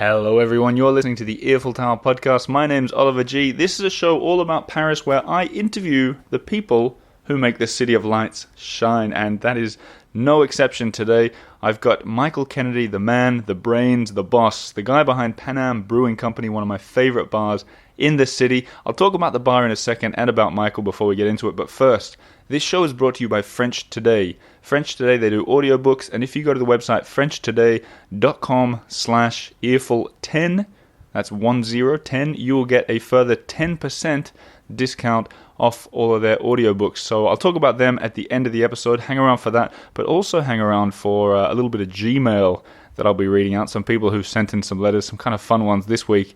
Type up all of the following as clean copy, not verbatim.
Hello everyone, you're listening to the Eiffel Tower podcast. My name's Oliver G. This is a show all about Paris where I interview the people who make the City of Lights shine, and that is no exception today. I've got Michael Kennedy, the man, the brains, the boss, the guy behind Paname Brewing Company, one of my favorite bars in the city. I'll talk about the bar in a second and about Michael before we get into it, but first, this show is brought to you by French Today. French Today, they do audiobooks, and if you go to the website frenchtoday.com/earful10, that's 1010, you will get a further 10% discount off all of their audiobooks. So I'll talk about them at the end of the episode. Hang around for that, but also hang around for a little bit of Gmail that I'll be reading out. Some people who sent in some letters, some kind of fun ones this week.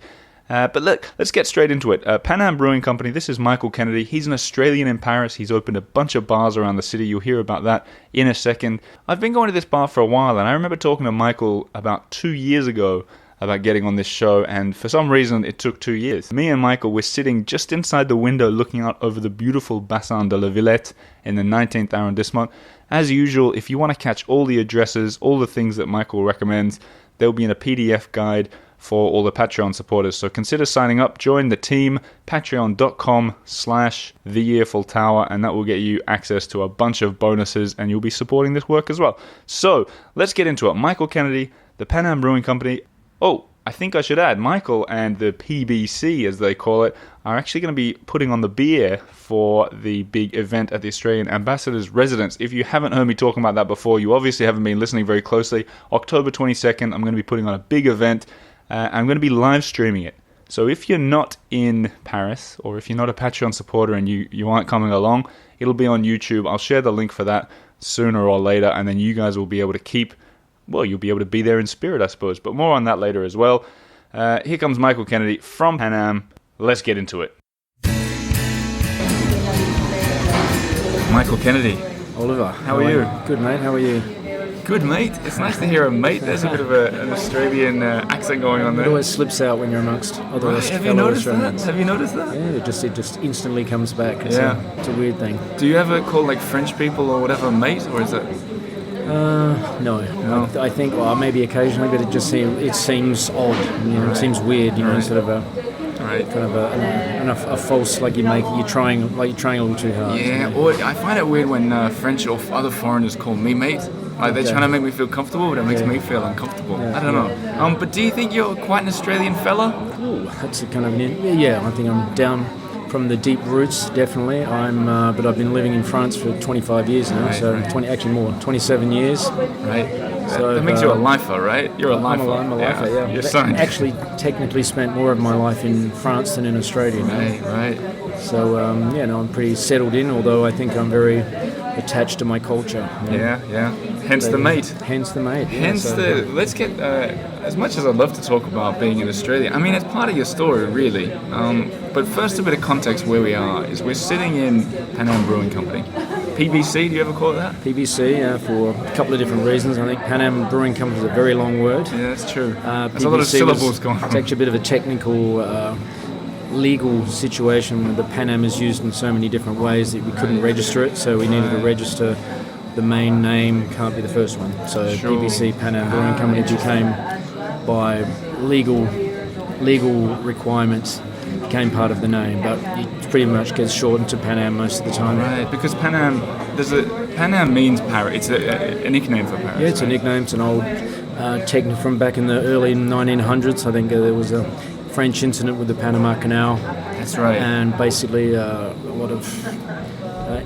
But look, let's get straight into it. Paname Brewing Company, this is Michael Kennedy. He's an Australian in Paris. He's opened a bunch of bars around the city. You'll hear about that in a second. I've been going to this bar for a while, and I remember talking to Michael about 2 years ago about getting on this show, and for some reason it took 2 years. Me and Michael were sitting just inside the window looking out over the beautiful Bassin de la Villette in the 19th arrondissement. As usual, if you want to catch all the addresses, all the things that Michael recommends, they'll be in a PDF guide for all the Patreon supporters. So consider signing up, join the team, patreon.com/theearfultower, and that will get you access to a bunch of bonuses, and you'll be supporting this work as well. So let's get into it. Michael Kennedy, the Paname Brewing Company. Oh, I think I should add, Michael and the PBC, as they call it, are actually going to be putting on the beer for the big event at the Australian Ambassador's Residence. If you haven't heard me talking about that before, you obviously haven't been listening very closely. October 22nd, I'm going to be putting on a big event. I'm going to be live streaming it. So if you're not in Paris, or if you're not a Patreon supporter and you aren't coming along, it'll be on YouTube. I'll share the link for that sooner or later, and then you guys will be able to you'll be able to be there in spirit, I suppose. But more on that later as well. Here comes Michael Kennedy from Paname. Let's get into it. Michael Kennedy. Oliver. How are you? Good, mate. How are you? Good, mate. It's nice to hear a mate. There's a bit of an Australian accent going on there. It always slips out when you're amongst other Australians. Have you noticed that? Have you noticed that? Yeah, it just instantly comes back. It's a weird thing. Do you ever call like French people or whatever mate, or is it? No. I think maybe occasionally, but it seems odd. It seems weird. Sort of a false, like you're trying a little too hard. Yeah, or I find it weird when French or other foreigners call me mate. Like they're trying to make me feel comfortable, but it makes me feel uncomfortable. I don't know. But do you think you're quite an Australian fella? Ooh, that's a kind of I think I'm down from the deep roots, definitely. But I've been living in France for 25 years now, 27 years. Right. So that makes you a lifer, right? You're a lifer. I'm a lifer, yeah. You're signed. Actually, technically spent more of my life in France than in Australia. Right. So, I'm pretty settled in, although I think I'm very attached to my culture. Yeah. Hence the mate. Let's get, as much as I'd love to talk about being in Australia, I mean, it's part of your story, really. But first, a bit of context where we are is we're sitting in Paname Brewing Company. PBC, do you ever call it that? PBC, for a couple of different reasons. I think Paname Brewing Company is a very long word. Yeah, that's true. There's a lot of syllables going on. It's actually a bit of a technical, legal situation. The Paname is used in so many different ways that we couldn't register it, so we needed to register the main name, can't be the first one. So PBC, Paname Brewing Company, became, by legal requirements, became part of the name, but it pretty much gets shortened to Paname most of the time. Right, because Paname means Paris. It's a nickname for Paris. Yeah, it's a nickname. It's an old technique from back in the early 1900s. I think there was a French incident with the Panama Canal. That's right. And basically a lot of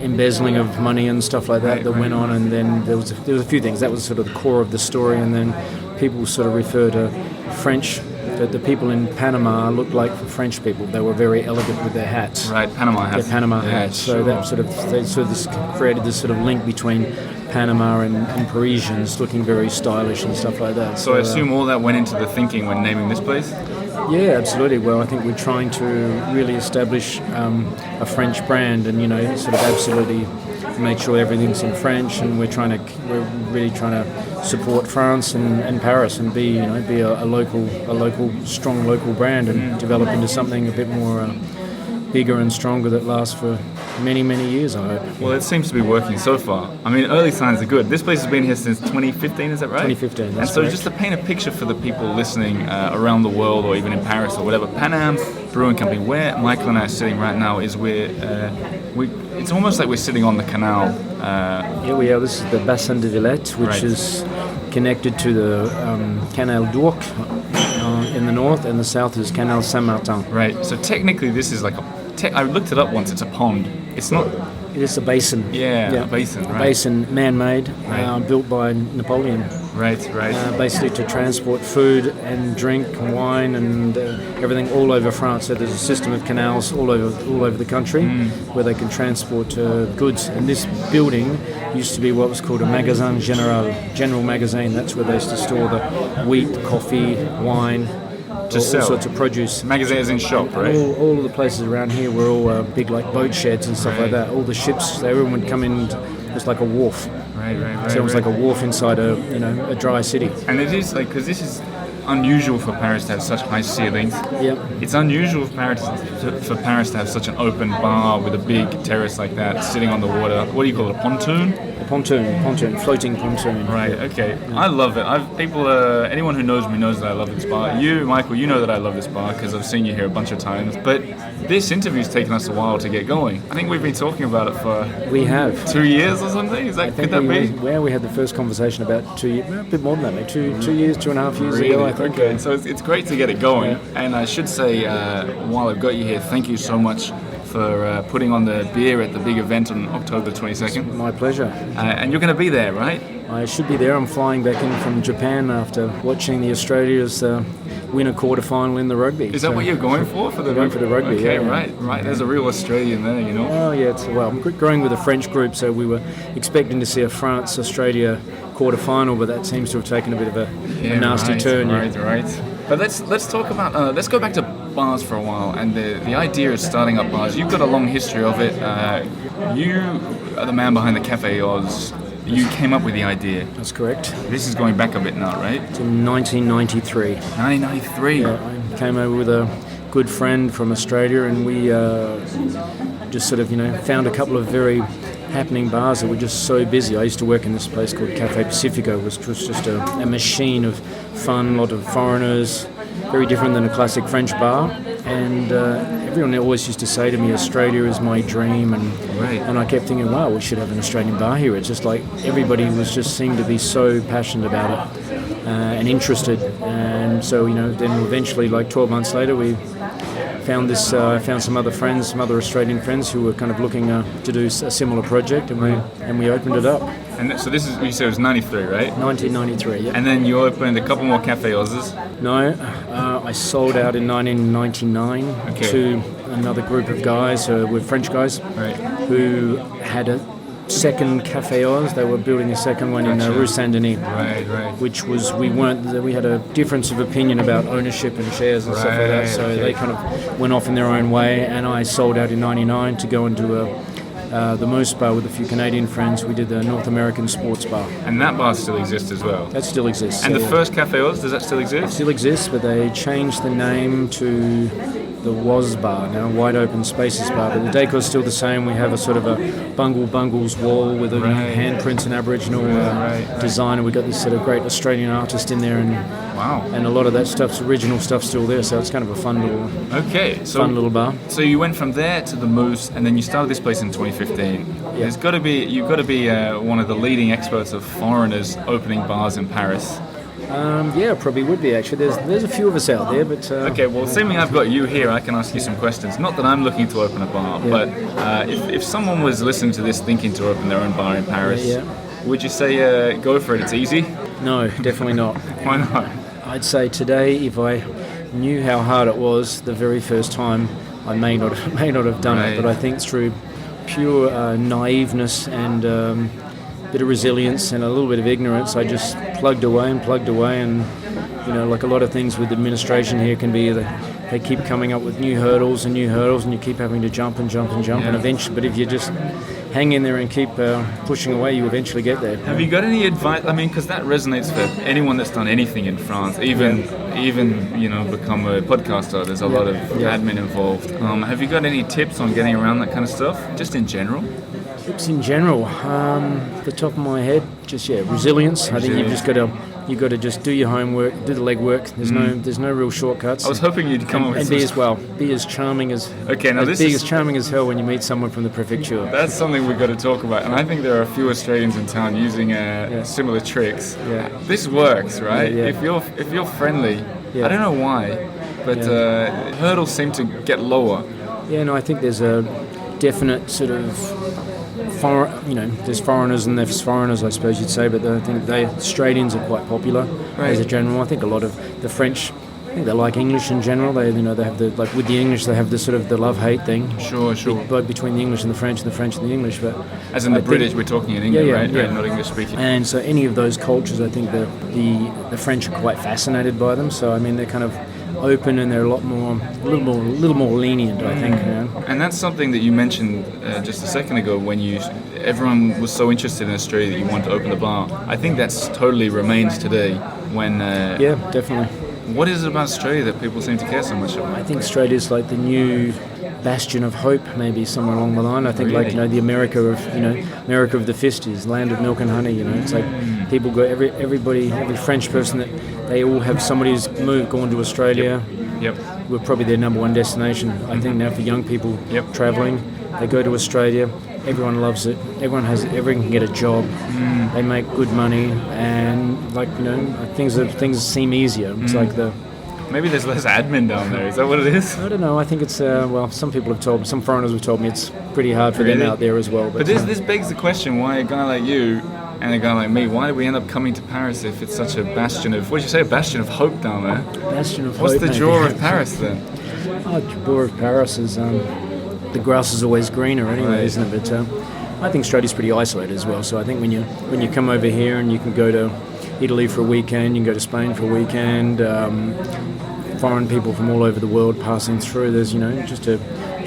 embezzling of money and stuff like that went on, and then there was a few things. That was sort of the core of the story, and then people sort of refer to French. That the people in Panama looked like French people. They were very elegant with their hats. Right, Panama hats. Their Panama hats. So that this created this sort of link between Panama and Parisians looking very stylish and stuff like that. So I assume all that went into the thinking when naming this place? Yeah, absolutely. Well, I think we're trying to really establish a French brand, and sort of absolutely make sure everything's in French, and we're really trying to support France and Paris, and be a local strong local brand, and develop into something a bit more bigger and stronger that lasts for many, many years, I hope. Well, it seems to be working so far. I mean, early signs are good. This place has been here since 2015, is that right? 2015, that's And so correct. just to paint a picture for the people listening around the world or even in Paris or whatever, Paname Brewing Company, where Michael and I are sitting right now is it's almost like we're sitting on the canal. Here we are. This is the Bassin de Villette, which Right. is connected to the Canal d'Ourcq in the north, and the south is Canal Saint-Martin. Right, so technically this is like I looked it up once, it's a pond. It's not... It is a basin. Yeah, a basin, right. A basin, man-made, Right. built by Napoleon. Right. Basically to transport food and drink and wine and everything all over France. So there's a system of canals all over the country where they can transport goods. And this building used to be what was called a magasin general magazine. That's where they used to store the wheat, coffee, wine, all sell. sorts of produce. Magazine is in shop, right? All of the places around here were all big like boat sheds and stuff like Right. that. All the ships, everyone would come in. It was like a wharf. Right. So it was like a wharf inside a dry city. And it is like, because this is unusual for Paris to have such high ceilings. Yep. It's unusual for Paris to have such an open bar with a big terrace like that, sitting on the water. What do you call it, a pontoon? A pontoon, floating pontoon. Right, okay. I love it. Anyone who knows me knows that I love this bar. You, Michael, you know that I love this bar because I've seen you here a bunch of times. But this interview's taken us a while to get going. I think we've been talking about it for We have. 2 years or something. Could that be? We had the first conversation about 2 years, a bit more than that, maybe 2 years, 2.5 years ago, I think. Okay, so it's great to get it going. And I should say, while I've got you here, thank you so much for putting on the beer at the big event on October 22nd. My pleasure. And you're going to be there, right? I should be there. I'm flying back in from Japan after watching the Australians win a quarter-final in the rugby. Is that what you're going for the Going for the rugby, Okay, yeah. right. There's a real Australian there, you know. Oh, yeah. I'm growing with a French group, so we were expecting to see a France-Australia quarter-final, but that seems to have taken a bit of a nasty turn. Right. But let's talk about let's go back to bars for a while, and the idea of starting up bars. You've got a long history of it. You are the man behind the Café Oz. You came up with the idea. That's correct. This is going back a bit now, right? It's in 1993. 1993. I came over with a good friend from Australia, and we just sort of, found a couple of very happening bars that were just so busy. I used to work in this place called Cafe Pacifico, which was just a machine of fun, a lot of foreigners, very different than a classic French bar. And everyone always used to say to me, Australia is my dream, and I kept thinking, wow, we should have an Australian bar here. It's just like everybody seemed to be so passionate about it and interested. And so, then eventually, like 12 months later, we found some other Australian friends who were kind of looking to do a similar project, and we opened it up. And so this is, you said it was 93, right? 1993, yeah. And then you opened a couple more Café Oz's. No, I sold out in 1999 to another group of guys, with French guys, who had a second Café Oz. They were building a second one in Rue Saint-Denis. Right. Which was, we had a difference of opinion about ownership and shares and stuff like that, so they kind of went off in their own way, and I sold out in 99 to go and do the Moose Bar with a few Canadian friends. We did the North American Sports Bar. And that bar still exists as well? That still exists. And the first Café Oz, does that still exist? It still exists, but they changed the name to the Was Bar, now Wide Open Spaces Bar, but the decor's still the same. We have a sort of a Bungles wall with a handprints and Aboriginal design, and we've got this sort of great Australian artist in there, and a lot of that stuff's original stuff still there, so it's kind of a fun little bar. So you went from there to the Moose, and then you started this place in 2015. Yeah. You've got to be one of the leading experts of foreigners opening bars in Paris. Yeah, probably would be actually. There's a few of us out there, but okay. Well, assuming I've got you here, I can ask you some questions. Not that I'm looking to open a bar, but if someone was listening to this thinking to open their own bar in Paris, would you say go for it? It's easy. No, definitely not. Why not? I'd say today, if I knew how hard it was the very first time, I may not have done it. But I think through pure naiveness and bit of resilience and a little bit of ignorance, I just plugged away, and like a lot of things with administration here can be, they keep coming up with new hurdles, and you keep having to jump and eventually, but if you just hang in there and keep pushing away, you eventually get there. Have you got any advice? I mean, because that resonates for anyone that's done anything in France, even become a podcaster. There's a lot of admin involved. Have you got any tips on getting around that kind of stuff, just in general? Tips in general, the top of my head, just resilience. I think you've got to just do your homework, do the legwork. There's no real shortcuts. I was hoping you'd come up with be as charming as as charming as hell when you meet someone from the prefecture. That's something we've got to talk about, and I think there are a few Australians in town using similar tricks. Yeah. This works, right? Yeah. If you're friendly, I don't know why, but hurdles seem to get lower. Yeah, no, I think there's a definite sort of there's foreigners and there's foreigners, I suppose you'd say, but I think Australians are quite popular as a general. I think a lot of the French, I think they like English in general. They have with the English, they have the sort of the love-hate thing. Sure. Both between the English and the French and the English. But as in the British, we're talking in England, right? Yeah. Not English speaking. And so any of those cultures, I think the French are quite fascinated by them. So I mean, they're kind of open and they're a little more lenient, I think. And that's something that you mentioned just a second ago when everyone was so interested in Australia that you wanted to open the bar. I think that's totally remains today. When definitely. What is it about Australia that people seem to care so much about? I think Australia is like the new bastion of hope, maybe somewhere along the line. I think really? The America of the 50s, land of milk and honey. It's like people go every French person that they all have somebody who's gone to Australia. Yep. We're probably their number one destination. I think now for young people travelling, they go to Australia. Everyone loves it. Everyone can get a job. They make good money, and things seem easier. It's like maybe there's less admin down there. Is that what it is? I don't know. I think it's some foreigners have told me it's pretty hard for them out there as well. But this begs the question: why a guy like you and a guy like me? Why did we end up coming to Paris if it's such a bastion of? What did you say? A bastion of hope down there. Bastion of What's hope. What's the draw of Paris then? The draw of Paris is the grass is always greener anyway, isn't it? But I think Australia's pretty isolated as well. So I think when you come over here and you can go to Italy for a weekend, you can go to Spain for a weekend. Foreign people from all over the world passing through. There's just a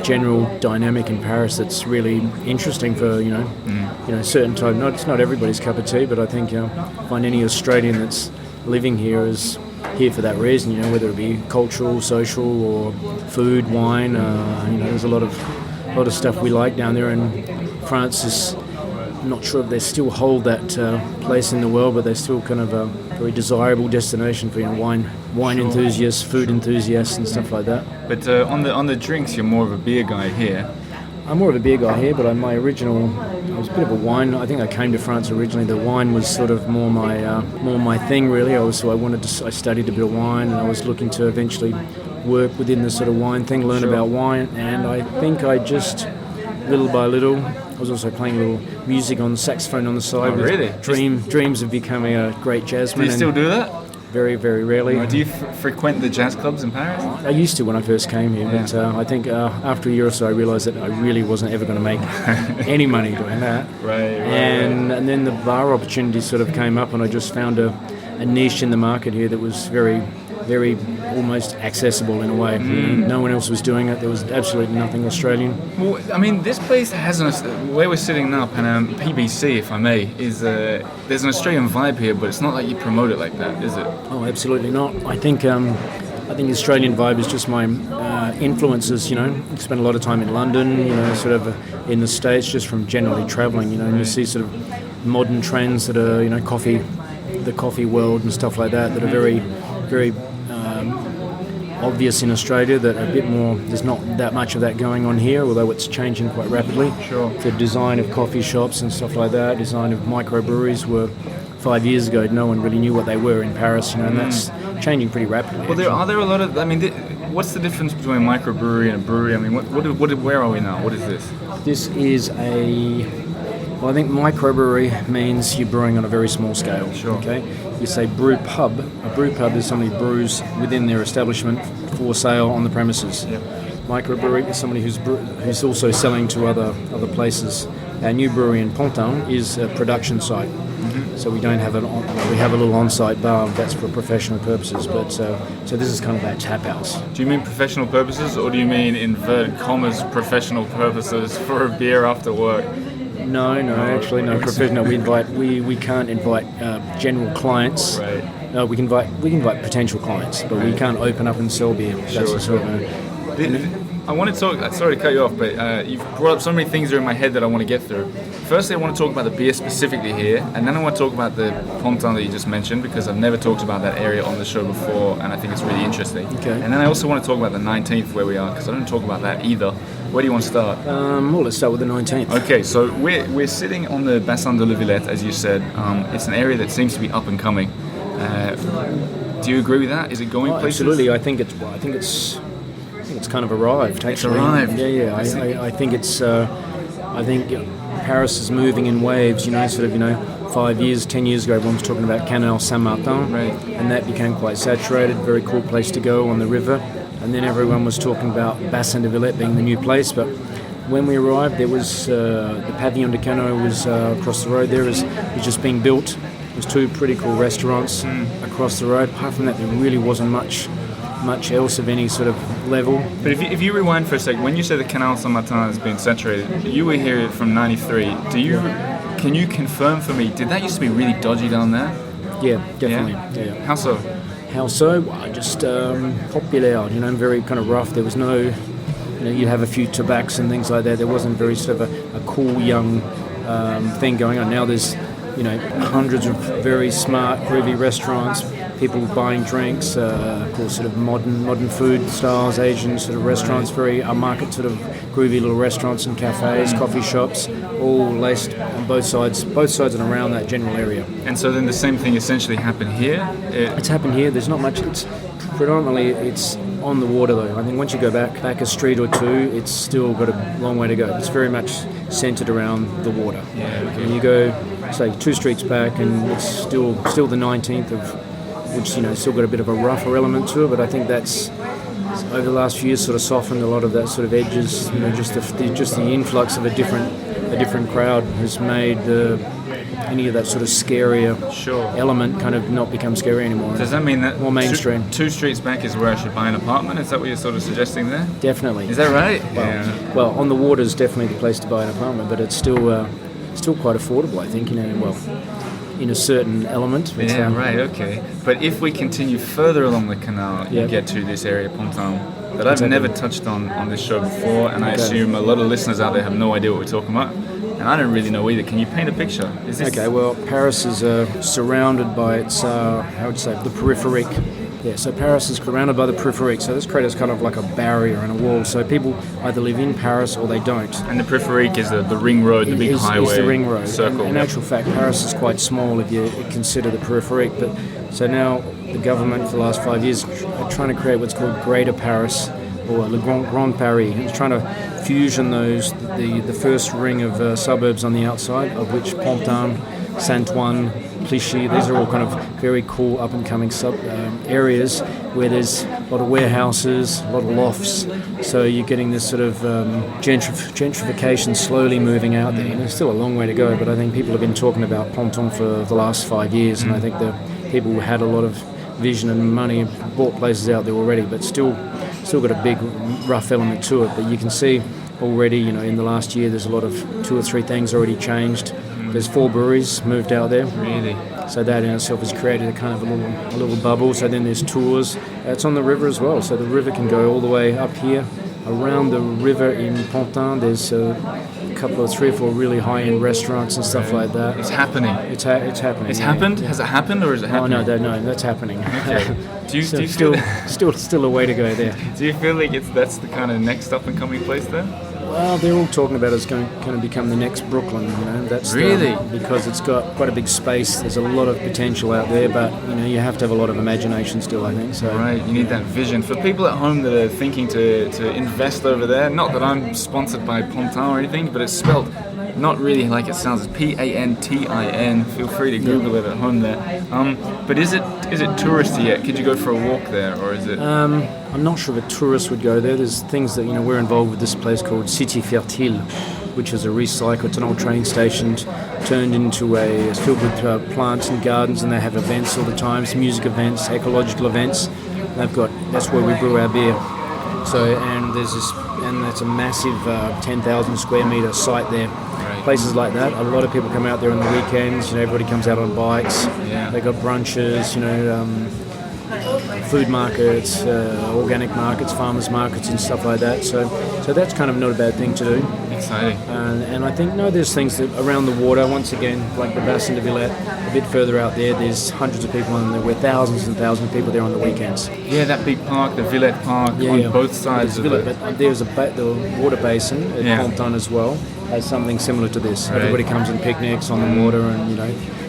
general dynamic in Paris that's really interesting for certain type. It's not everybody's cup of tea, but I think find any Australian that's living here is here for that reason. Whether it be cultural, social, or food, wine. There's a lot of stuff we like down there, and France is. I'm not sure if they still hold that place in the world, but they're still kind of a very desirable destination for wine enthusiasts, food enthusiasts, and stuff like that. But on the drinks, you're more of a beer guy here. I'm more of a beer guy here, but I was a bit of a wine. I think I came to France originally. The wine was sort of more my thing, really. I studied a bit of wine, and I was looking to eventually work within the sort of wine thing, learn about wine, and I think I just little by little. I was also playing a little music on saxophone on the side. Oh, really? Dreams of becoming a great jazzman. Do you still do that? Very, very rarely. Do you frequent the jazz clubs in Paris? I used to when I first came here, but I think after a year or so I realised that I really wasn't ever going to make any money doing that. Right. And then the bar opportunity sort of came up, and I just found a niche in the market here that was very, very almost accessible in a way. No one else was doing it. There was absolutely nothing Australian. Well, I mean, this place has where we're sitting now, Paname PBC, if I may, is there's an Australian vibe here, but it's not like you promote it like that, is it? Oh, absolutely not. I think the Australian vibe is just my influences. I spent a lot of time in London, sort of in the States, just from generally travelling. And you see sort of modern trends that are, the coffee world and stuff like that are very, very obvious in Australia, that a bit more, there's not that much of that going on here, although it's changing quite rapidly. Sure. The design of coffee shops and stuff like that, design of microbreweries were 5 years ago, no one really knew what they were in Paris, and that's changing pretty rapidly. Well, are there a lot of, what's the difference between a microbrewery and a brewery? I mean, where are we now? What is this? This is I think microbrewery means you're brewing on a very small scale. Sure. Okay. You say brew pub. A brew pub is somebody who brews within their establishment for sale on the premises. Yep. Microbrewery is somebody who's also selling to other places. Our new brewery in Pantin is a production site. Mm-hmm. So we don't have we have a little on-site bar that's for professional purposes. But so this is kind of our tap house. Do you mean professional purposes, or do you mean inverted commas professional purposes for a beer after work? No, actually, no. Professional. We can't invite general clients. Right. No, we can invite potential clients, but we can't open up and sell beer. That's the sort of. I want to talk, sorry to cut you off, but you've brought up so many things that are in my head that I want to get through. Firstly, I want to talk about the beer specifically here, and then I want to talk about the Pantin that you just mentioned, because I've never talked about that area on the show before, and I think it's really interesting. Okay. And then I also want to talk about the 19th where we are, because I don't talk about that either. Where do you want to start? Well, let's start with the 19th. Okay, so we're sitting on the Bassin de la Villette, as you said. It's an area that seems to be up and coming. Do you agree with that? Is it going places? Absolutely. I think it's kind of arrived. Actually. It's arrived. Yeah. I think it's. I think Paris is moving in waves. 5 years, 10 years ago, everyone was talking about Canal Saint-Martin, right, and that became quite saturated. Very cool place to go on the river. And then everyone was talking about Bassin de Villette being the new place. But when we arrived, there was the Pavillon de Cano was across the road. There was just being built. There's 2 pretty cool restaurants across the road. Apart from that, there really wasn't much else of any sort of level. But if you rewind for a sec, when you said the Canal Saint-Martin has been saturated, you were here from '93. Can you confirm for me? Did that used to be really dodgy down there? Yeah, definitely. Yeah. How so? How so? Just populaire. Very kind of rough. There was no. You'd have a few tobacs and things like that. There wasn't very sort of a cool young thing going on. Now there's hundreds of very smart, groovy restaurants, people buying drinks, of course, sort of modern food styles, Asian sort of restaurants, very upmarket sort of groovy little restaurants and cafes, coffee shops, all laced on both sides and around that general area. And so then the same thing essentially happened here? It's happened here. There's not much. It's predominantly it's on the water though. I think once you go back a street or two, it's still got a long way to go. It's very much centered around the water. Yeah, okay. And you go, say, 2 streets back, and it's still the 19th of, which still got a bit of a rougher element to it. But I think that's over the last few years sort of softened a lot of that sort of edges. Just the influx of a different crowd has made any of that sort of scarier element kind of not become scary anymore. Does that mean that more mainstream? 2 streets back is where I should buy an apartment? Is that what you're sort of suggesting there? Definitely. Is that right? Well, on the water is definitely the place to buy an apartment, but it's still quite affordable, I think. In a certain element. Right. Okay. But if we continue further along the canal, you get to this area, Pantin, that I've never touched on this show before, and I assume a lot of listeners out there have no idea what we're talking about. And I don't really know either. Can you paint a picture? Okay, well, Paris is surrounded by its, the peripheric. Yeah, so Paris is surrounded by the peripheric. So this creates kind of like a barrier and a wall. So people either live in Paris or they don't. And the peripheric is the ring road, the big highway. It's the ring road. Circle. In actual fact, Paris is quite small if you consider the peripheric. But so now the government for the last 5 years are trying to create what's called Greater Paris, or Le Grand Paris. It's trying to fusion the first ring of suburbs on the outside, of which Pantin, Saint-Ouen, Clichy, these are all kind of very cool up-and-coming areas where there's a lot of warehouses, a lot of lofts. So you're getting this sort of gentrification slowly moving out there. There's still a long way to go, but I think people have been talking about Pantin for the last 5 years, and I think the people who had a lot of vision and money bought places out there already, but still got a big rough element to it. But you can see already, in the last year, there's a lot of 2 or 3 things already changed. There's 4 breweries moved out there. Really? So that in itself has created a kind of a little bubble. So then there's tours. It's on the river as well. So the river can go all the way up here. Around the river in Pantin, there's a couple of 3 or 4 really high-end restaurants and stuff like that. It's happening. It's happening. It's happened? Has it happened, or is it happening? Oh no, that's happening. Okay. Do you still a way to go there? Do you feel like that's the kind of next up-and-coming place there? Well, they're all talking about it's going to become the next Brooklyn. That's really because it's got quite a big space. There's a lot of potential out there, but you have to have a lot of imagination still, I think. So right, you need that vision. For people at home that are thinking to invest over there, not that I'm sponsored by Pantin or anything, but it's spelled not really like it sounds. It's Pantin. Feel free to Google it at home there. But is it touristy yet? Could you go for a walk there, or is it? I'm not sure if a tourist would go there. There's things that we're involved with this place called Cité Fertile, which is a recycle. It's an old train station turned into it's filled with plants and gardens, and they have events all the time, music events, ecological events. That's where we brew our beer. So and that's a massive 10,000 square meter site there. Right. places like that. A lot of people come out there on the weekends. Everybody comes out on bikes. Yeah. They got brunches. Food markets, organic markets, farmers markets, and stuff like that. So that's kind of not a bad thing to do. Exciting. And I think there's things that around the water. Once again, like the Bassin de Villette, a bit further out there. There's hundreds of people on there. We're thousands and thousands of people there on the weekends. Yeah, that big park, the Villette Park, on both sides of it. But there's the water basin at Pantin as well. Has something similar to this. Right. Everybody comes and picnics on the water, and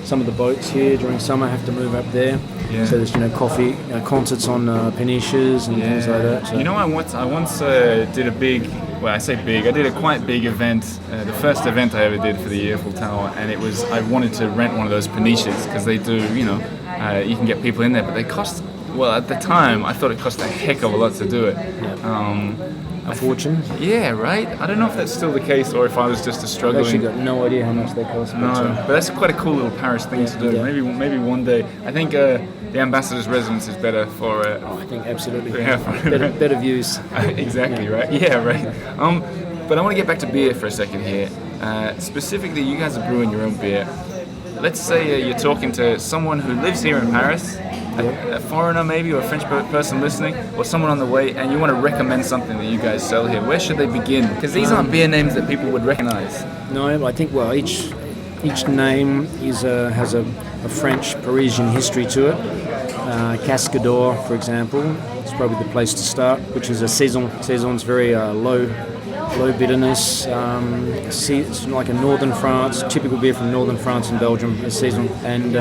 some of the boats here during summer have to move up there. Yeah. So there's coffee concerts on peniches and things like that. So. I once did a big. Well, I say big. I did a quite big event. The first event I ever did for the Eiffel Tower, and it was I wanted to rent one of those peniches because they do. You can get people in there, but they cost. Well, at the time, I thought it cost a heck of a lot to do it. Yeah. A fortune. Yeah, right. I don't know if that's still the case or if I was just a struggling. I've actually got no idea how much they cost. But that's quite a cool little Paris thing to do. Yeah. Maybe one day. I think the ambassador's residence is better for. I think absolutely. Yeah, better views. Exactly right. Yeah, right. But I want to get back to beer for a second here. Specifically, you guys are brewing your own beer. Let's say you're talking to someone who lives here in Paris. A foreigner maybe, or a French person listening, or someone on the way, and you want to recommend something that you guys sell here. Where should they begin? Because these aren't beer names that people would recognize. No, I think each name has a French Parisian history to it. Cascador, for example, is probably the place to start, which is a saison. Saison's very low bitterness. It's like a northern France, typical beer from northern France and Belgium, a saison. And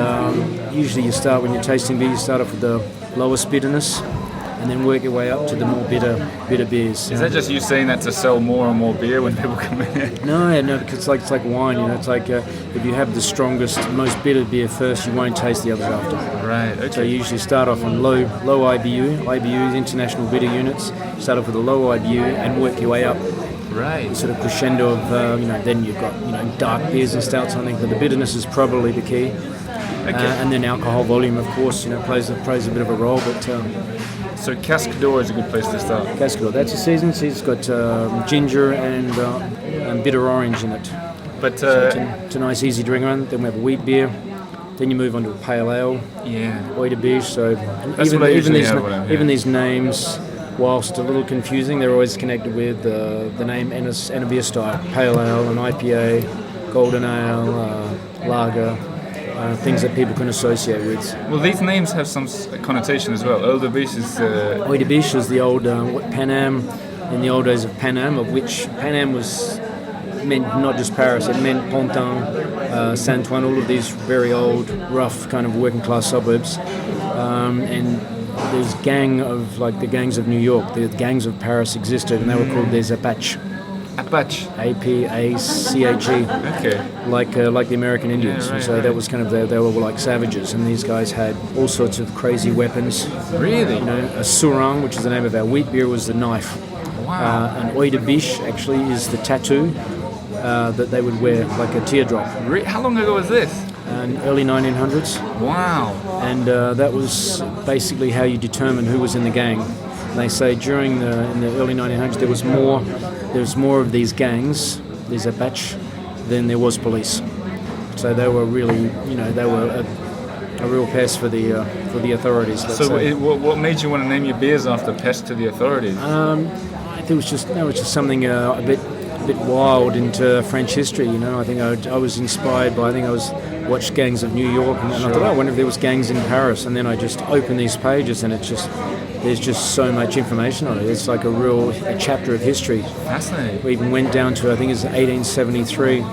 usually when you're tasting beer, you start off with the lowest bitterness and then work your way up to the more bitter beers. Is that just you saying that to sell more and more beer when people come in? No, because it's like wine. It's like if you have the strongest, most bitter beer first, you won't taste the others after. Right. Okay. So you usually start off on low IBU. IBU, international bitter units. Start off with a low IBU and work your way up. Right. Sort of crescendo of, then you've got, dark beers and stouts. I think that the bitterness is probably the key. Okay. And then alcohol volume, of course, plays a bit of a role. But so Cascador is a good place to start. Cascador, that's a season. It's got ginger and bitter orange in it. But so it's a nice, easy drink run. Then we have a wheat beer. Then you move on to a pale ale. Yeah. Oeil de biche. So even these names, whilst a little confusing, they're always connected with the name and a beer style. Pale ale, an IPA, golden ale, lager, things that people can associate with. Well, these names have some connotation as well. Oeil de biche is... Oeil de biche is the old Paname, in the old days of Paname, of which Paname meant not just Paris, it meant Pantin, Saint-Ouen, all of these very old, rough kind of working class suburbs. And there's the gangs of New York, the gangs of Paris existed, and they were called des Apaches. Apache. Apache. Okay. Like the American Indians. Yeah, right, so that was kind of they were like savages, and these guys had all sorts of crazy weapons. Really? A surang, which is the name of our wheat beer, was the knife. Wow. An oeil de biche actually is the tattoo that they would wear, like a teardrop. How long ago was this? Early 1900s. Wow. And that was basically how you determine who was in the gang. And they say in the early 1900s there was more of these gangs, these Apache, than there was police. So they were really, they were a real pest for the authorities. What made you want to name your beers after pest to the authorities? It was just something a bit wild into French history. I think I was inspired by. I watched Gangs of New York, and I thought, I wonder if there was gangs in Paris. And then I just opened these pages, and there's just so much information on it. It's like a chapter of history. Fascinating. We even went down to, I think it's 1873.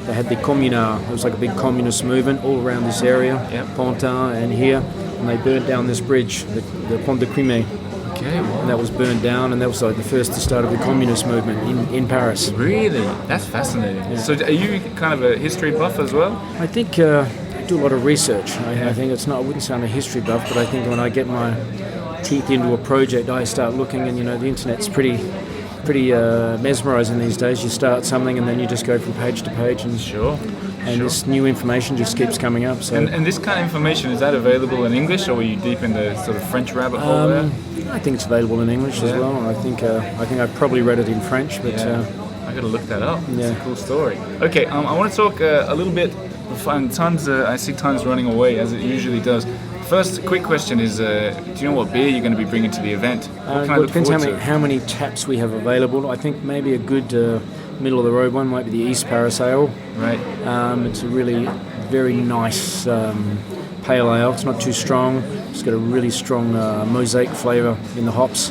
They had the Communard. It was like a big communist movement all around this area, Pantin and here, and they burnt down this bridge, the Pont de Crimée. Okay, wow. And that was burned down, and that was like the first to start of the communist movement in Paris. Really? That's fascinating. Yeah. So are you kind of a history buff as well? I think I do a lot of research. I think I wouldn't say I'm a history buff, but I think when I get my teeth into a project, I start looking, and the internet's pretty mesmerizing these days. You start something, and then you just go from page to page, and this new information just keeps coming up. So. And this kind of information, is that available in English, or were you deep in the sort of French rabbit hole there? I think it's available in English as well. I think I probably read it in French, but I got to look that up. Yeah. It's a cool story. Okay, I want to talk a little bit. I see time's running away as it usually does. First, quick question is: do you know what beer you're going to be bringing to the event? What can I look depends forward to? how many taps we have available. I think maybe a good middle of the road one might be the East Paris Ale. Right. It's a really very nice pale ale. It's not too strong. It's got a really strong mosaic flavour in the hops,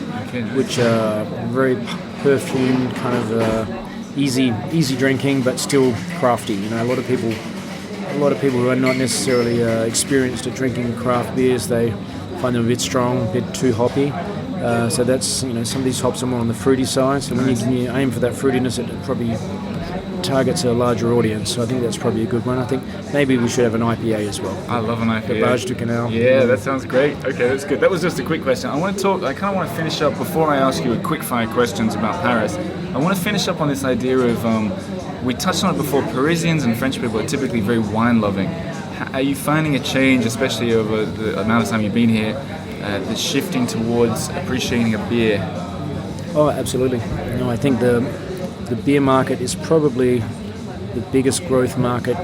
which are very perfumed, kind of easy drinking, but still crafty. You know, a lot of people who are not necessarily experienced at drinking craft beers, they find them a bit strong, a bit too hoppy. So that's, you know, some of these hops are more on the fruity side. So when you aim for that fruitiness, it probably targets a larger audience. So I think that's probably a good one. I think maybe we should have an IPA as well. I love an IPA. The Barge du Canal. Yeah, that sounds great. Okay, that's good. That was just a quick question. I kind of want to finish up, before I ask you a quick fire questions about Paris, I want to finish up on this idea of, we touched on it before, Parisians and French people are typically very wine loving. Are you finding a change, especially over the amount of time you've been here, the shifting towards appreciating a beer? Oh, absolutely. No, I think the beer market is probably the biggest growth market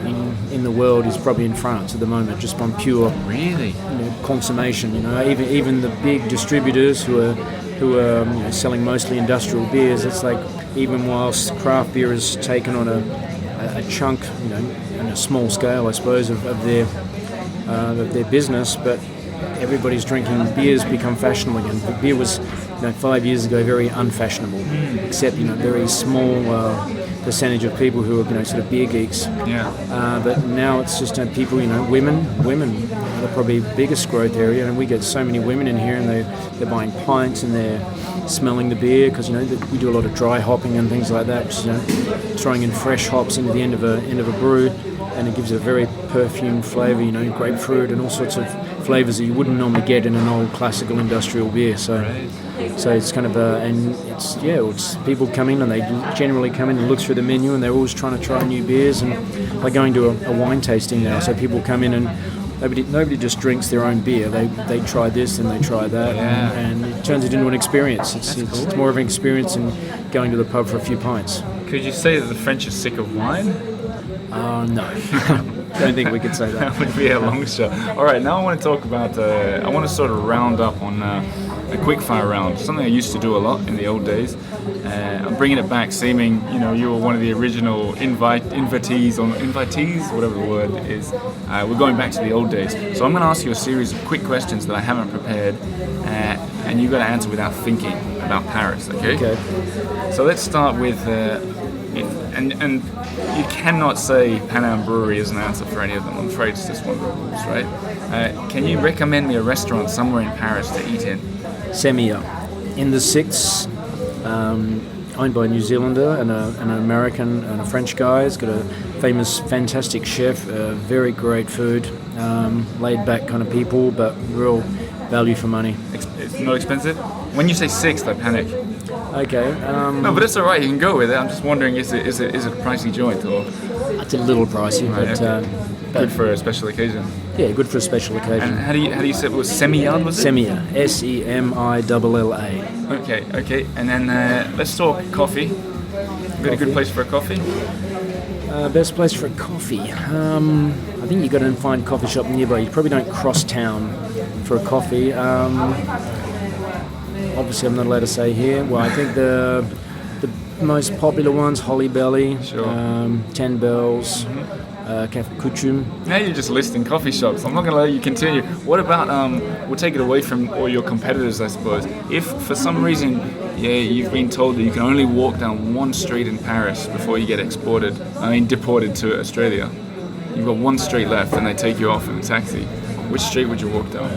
in the world is probably in France at the moment, just on pure consummation. You know, even the big distributors who are selling mostly industrial beers, it's like even whilst craft beer has taken on a chunk, you know, on a small scale, I suppose, of their business, but everybody's drinking beers become fashionable again. But beer was, 5 years ago, very unfashionable, except, very small percentage of people who are, sort of beer geeks. Yeah. But now it's just people, women are probably the biggest growth area, and we get so many women in here, and they're buying pints and they're smelling the beer because we do a lot of dry hopping and things like that, throwing in fresh hops into the end of a brew, and it gives it a very perfumed flavour, grapefruit and all sorts of flavours that you wouldn't normally get in an old classical industrial beer. So it's kind of it's people come in and they generally come in and look through the menu, and they're always trying to try new beers, and like going to a wine tasting now. So people come in and nobody just drinks their own beer. They try this and they try that, and it turns it into an experience. It's more of an experience than going to the pub for a few pints. Could you say that the French are sick of wine? No. Don't think we could say that. That would be a long shot. All right, now I want to talk about, I want to sort of round up on a quickfire round, something I used to do a lot in the old days. I'm bringing it back, seeming, you were one of the original invitees, whatever the word is. We're going back to the old days. So I'm going to ask you a series of quick questions that I haven't prepared, and you've got to answer without thinking about Paris, okay? Okay. So let's start with, and you cannot say Paname Brewery is an answer for any of them. I'm afraid it's just one of the rules, right? Can you recommend me a restaurant somewhere in Paris to eat in? Semilla, in the Six, owned by a New Zealander and an American and a French guy. It's got a famous, fantastic chef, very great food, laid back kind of people, but real value for money. It's not expensive? When you say Six, I panic. Okay. No, but it's all right. You can go with it. I'm just wondering, is it a pricey joint or? It's a little pricey, right, but okay. Good for a special occasion. Yeah, good for a special occasion. And how do you say it was Semilla? Was it? Semilla, Semilla. Okay. And then let's talk coffee. Got a good place for a coffee? Best place for a coffee. I think you got to find a coffee shop nearby. You probably don't cross town for a coffee. Obviously, I'm not allowed to say here. Well, I think the most popular ones: Holly Belly, sure. 10 Bells, Café Coutume. Now you're just listing coffee shops. I'm not going to let you continue. What about, we'll take it away from all your competitors, I suppose. If for some reason, you've been told that you can only walk down one street in Paris before you get deported to Australia. You've got one street left and they take you off in a taxi. Which street would you walk down?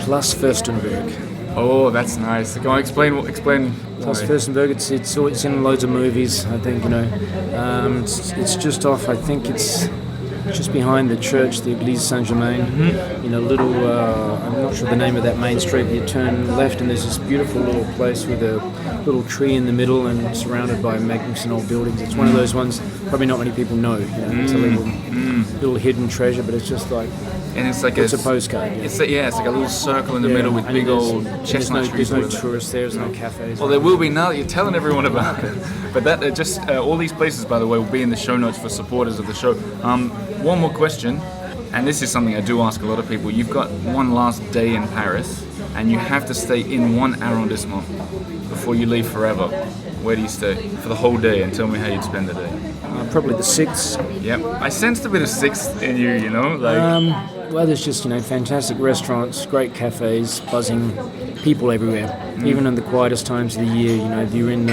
Place Furstenberg. Oh, that's nice. Go on, explain. Place Furstenberg. It's in loads of movies. I think it's just off. I think it's just behind the church, the Église Saint-Germain. Mm-hmm. In a little, I'm not sure the name of that main street. But you turn left, and there's this beautiful little place with a little tree in the middle, and surrounded by magnificent old buildings. It's one of those ones probably not many people know. It's a little hidden treasure, but it's just like And it's like It's a postcard. Yeah. It's like a little circle in the middle with And big there's- old and chestnut trees. There's no tourists there. There's no cafes. Well, there will be now that you're telling everyone about it. But that all these places, by the way, will be in the show notes for supporters of the show. One more question, and this is something I do ask a lot of people. You've got one last day in Paris, and you have to stay in one arrondissement before you leave forever. Where do you stay for the whole day? And tell me how you'd spend the day. Probably the 6th. Yep, I sensed a bit of sixth in you. Well, there's just fantastic restaurants, great cafes, buzzing, people everywhere. Even in the quietest times of the year, if you're in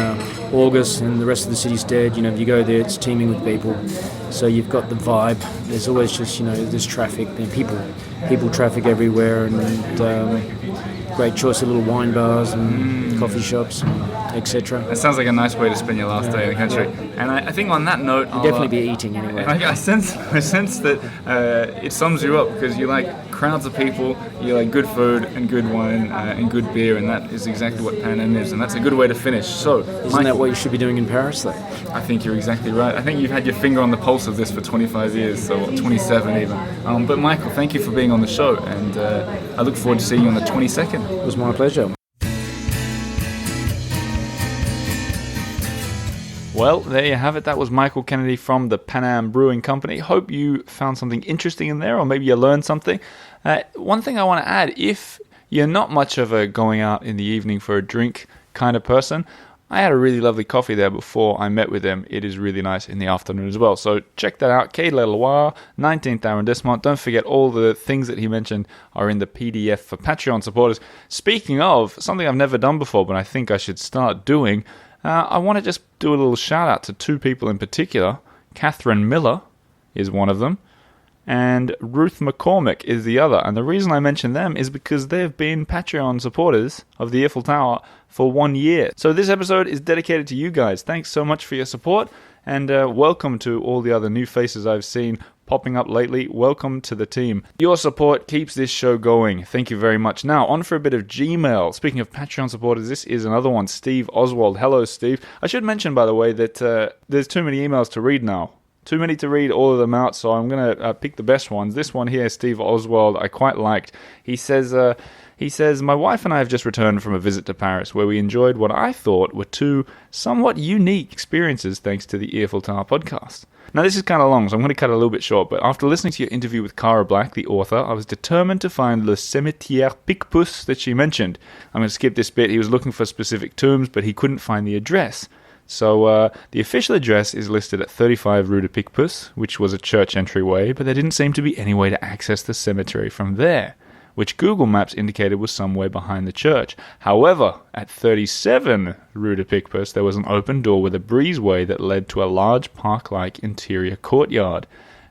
August and the rest of the city's dead, if you go there, it's teeming with people. So you've got the vibe. There's always just there's traffic and people traffic everywhere, and great choice of little wine bars and coffee shops, etc. That sounds like a nice way to spend your last day in the country. Yeah. And I think on that note, You'll definitely be eating anyway. I sense that it sums you up because you like crowds of people, you like good food and good wine and good beer, and that is exactly what Paname is, and that's a good way to finish. So, Isn't that what you should be doing in Paris, though? I think you're exactly right. I think you've had your finger on the pulse of this for 25 years, so 27 even. But Michael, thank you for being on the show, and I look forward to seeing you on the 22nd. It was my pleasure. Well, there you have it. That was Michael Kennedy from the Paname Brewing Company. Hope you found something interesting in there, or maybe you learned something. One thing I want to add, if you're not much of a going out in the evening for a drink kind of person, I had a really lovely coffee there before I met with them. It is really nice in the afternoon as well. So check that out. Quai de la Loire, 19th arrondissement. Don't forget all the things that he mentioned are in the PDF for Patreon supporters. Speaking of, something I've never done before, but I think I should start doing, I want to just do a little shout out to two people in particular. Catherine Miller is one of them, and Ruth McCormick is the other. And the reason I mention them is because they've been Patreon supporters of the Eiffel Tower for 1 year. So this episode is dedicated to you guys. Thanks so much for your support, and welcome to all the other new faces I've seen popping up lately. Welcome to the team. Your support keeps this show going. Thank you very much. Now, on for a bit of Gmail. Speaking of Patreon supporters, this is another one, Steve Oswald. Hello, Steve. I should mention, by the way, that there's too many emails to read now. Too many to read all of them out, so I'm going to pick the best ones. This one here, Steve Oswald, I quite liked. He says, my wife and I have just returned from a visit to Paris where we enjoyed what I thought were two somewhat unique experiences thanks to the Eiffel Tower podcast. Now, this is kind of long, so I'm going to cut it a little bit short, but after listening to your interview with Cara Black, the author, I was determined to find Le Cimetière Picpus that she mentioned. I'm going to skip this bit. He was looking for specific tombs, but he couldn't find the address. So the official address is listed at 35 Rue de Picpus, which was a church entryway, but there didn't seem to be any way to access the cemetery from there, which Google Maps indicated was somewhere behind the church. However, at 37 Rue de Picpus, there was an open door with a breezeway that led to a large park-like interior courtyard.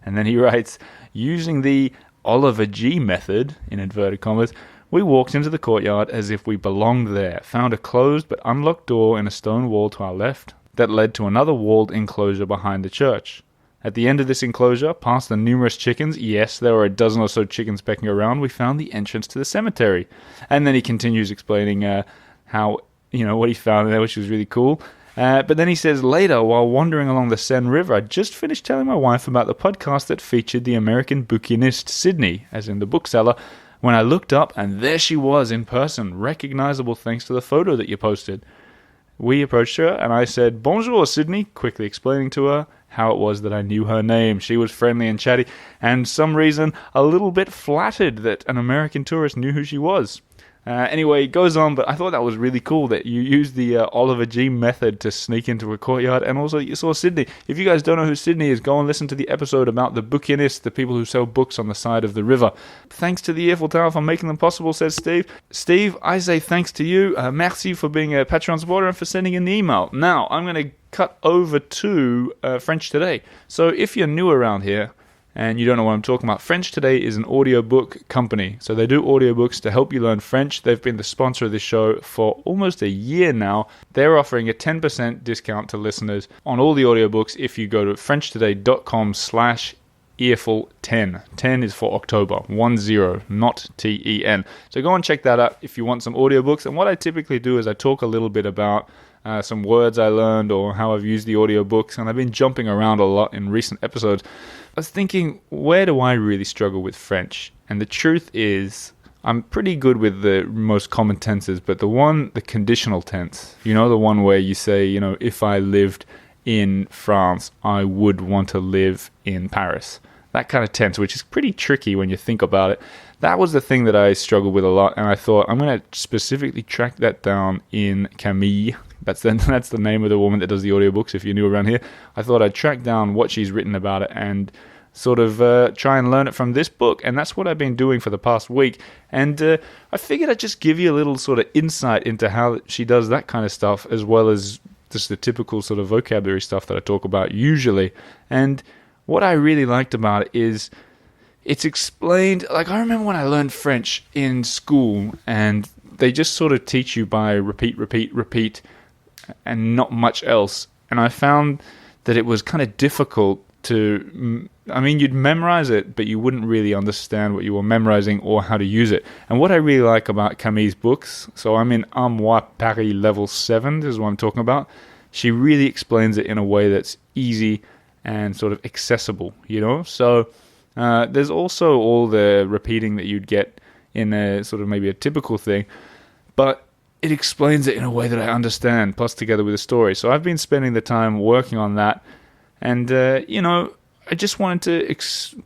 And then he writes, using the Oliver G method, in inverted commas, we walked into the courtyard as if we belonged there, found a closed but unlocked door in a stone wall to our left that led to another walled enclosure behind the church. At the end of this enclosure, past the numerous chickens, yes, there were a dozen or so chickens pecking around, we found the entrance to the cemetery. And then he continues explaining how, what he found there, which was really cool. But then he says, later, while wandering along the Seine River, I just finished telling my wife about the podcast that featured the American bouquinist Sydney, as in the bookseller, when I looked up, and there she was in person, recognizable thanks to the photo that you posted. We approached her, and I said, bonjour, Sydney, quickly explaining to her how it was that I knew her name. She was friendly and chatty, and some reason a little bit flattered that an American tourist knew who she was. Anyway, it goes on, but I thought that was really cool that you used the Oliver G method to sneak into a courtyard, and also you saw Sydney. If you guys don't know who Sydney is, go and listen to the episode about the bouquinists, the people who sell books on the side of the river. Thanks to the Eiffel Tower for making them possible, says Steve. Steve, I say thanks to you. Merci for being a Patreon supporter and for sending in the email. Now, I'm going to cut over to French Today. So if you're new around here, and you don't know what I'm talking about, French Today is an audiobook company. So they do audiobooks to help you learn French. They've been the sponsor of this show for almost a year now. They're offering a 10% discount to listeners on all the audiobooks if you go to frenchtoday.com/ETH. Earful 10. 10 is for October. 10, not T-E-N. So go and check that out if you want some audiobooks. And what I typically do is I talk a little bit about some words I learned or how I've used the audiobooks. And I've been jumping around a lot in recent episodes. I was thinking, where do I really struggle with French? And the truth is, I'm pretty good with the most common tenses, but the conditional tense, the one where you say, if I lived in France, I would want to live in Paris. That kind of tense, which is pretty tricky when you think about it. That was the thing that I struggled with a lot, and I thought, I'm going to specifically track that down in Camille. That's the name of the woman that does the audiobooks, if you're new around here. I thought I'd track down what she's written about it and sort of try and learn it from this book, and that's what I've been doing for the past week. And I figured I'd just give you a little sort of insight into how she does that kind of stuff, as well as just the typical sort of vocabulary stuff that I talk about usually. And what I really liked about it is it's explained, like I remember when I learned French in school, and they just sort of teach you by repeat, and not much else. And I found that it was kind of difficult you'd memorize it, but you wouldn't really understand what you were memorizing or how to use it. And what I really like about Camille's books, so I'm in Moi Paris level 7, this is what I'm talking about. She really explains it in a way that's easy and sort of accessible, So there's also all the repeating that you'd get in a sort of maybe a typical thing, but it explains it in a way that I understand, plus together with a story. So I've been spending the time working on that. And, I just wanted to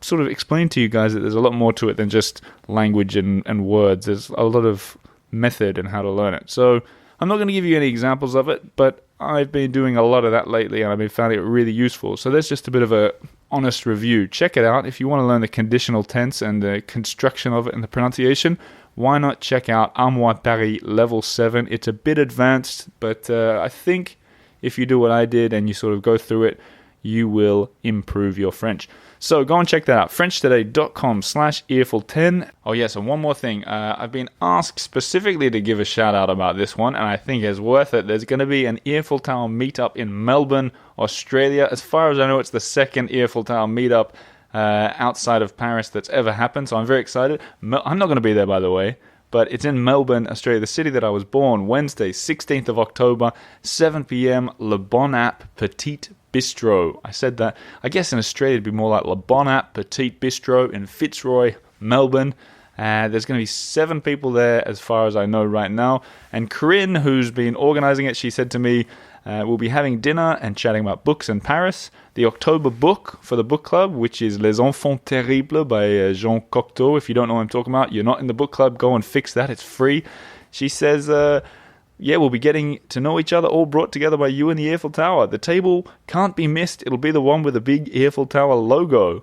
sort of explain to you guys that there's a lot more to it than just language and words. There's a lot of method and how to learn it. So I'm not going to give you any examples of it, but I've been doing a lot of that lately, and I've been finding it really useful. So there's just a bit of a honest review. Check it out. If you want to learn the conditional tense and the construction of it and the pronunciation, why not check out Moi Paris level 7. It's a bit advanced, but I think if you do what I did and you sort of go through it, you will improve your French. So go and check that out, frenchtoday.com/earful10. Oh yes, and one more thing. I've been asked specifically to give a shout out about this one, and I think it's worth it. There's going to be an Earful Tower meetup in Melbourne, Australia. As far as I know, it's the second Earful Tower meetup outside of Paris that's ever happened, so I'm very excited. I'm not going to be there, by the way, but it's in Melbourne, Australia, the city that I was born, Wednesday, 16th of October, 7 p.m, Le Bon App Petite Bistro. I said that. I guess in Australia it'd be more like Le Bon App Petite Bistro in Fitzroy, Melbourne. There's going to be 7 people there as far as I know right now. And Corinne, who's been organizing it, she said to me, we'll be having dinner and chatting about books in Paris. The October book for the book club, which is Les Enfants Terribles by Jean Cocteau. If you don't know what I'm talking about, you're not in the book club, go and fix that. It's free. She says, we'll be getting to know each other, all brought together by you and the Eiffel Tower. The table can't be missed. It'll be the one with the big Eiffel Tower logo.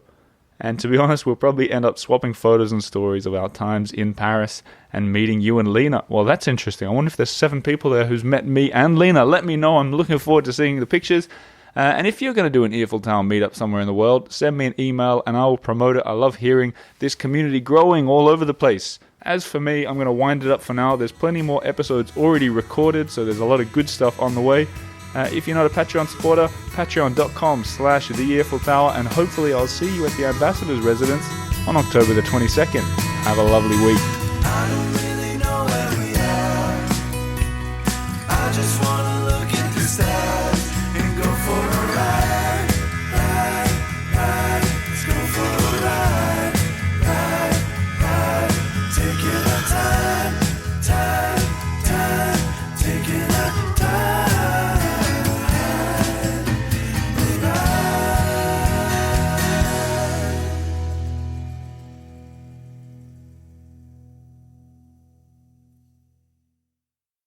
And to be honest, we'll probably end up swapping photos and stories of our times in Paris and meeting you and Lena. Well, that's interesting. I wonder if there's 7 people there who's met me and Lena. Let me know. I'm looking forward to seeing the pictures. And if you're going to do an Eiffel Tower meetup somewhere in the world, send me an email and I will promote it. I love hearing this community growing all over the place. As for me, I'm going to wind it up for now. There's plenty more episodes already recorded, so there's a lot of good stuff on the way. If you're not a Patreon supporter, patreon.com/The Eiffel Tower, and hopefully I'll see you at the Ambassador's residence on October the 22nd. Have a lovely week. I don't really know where we are. I just want to look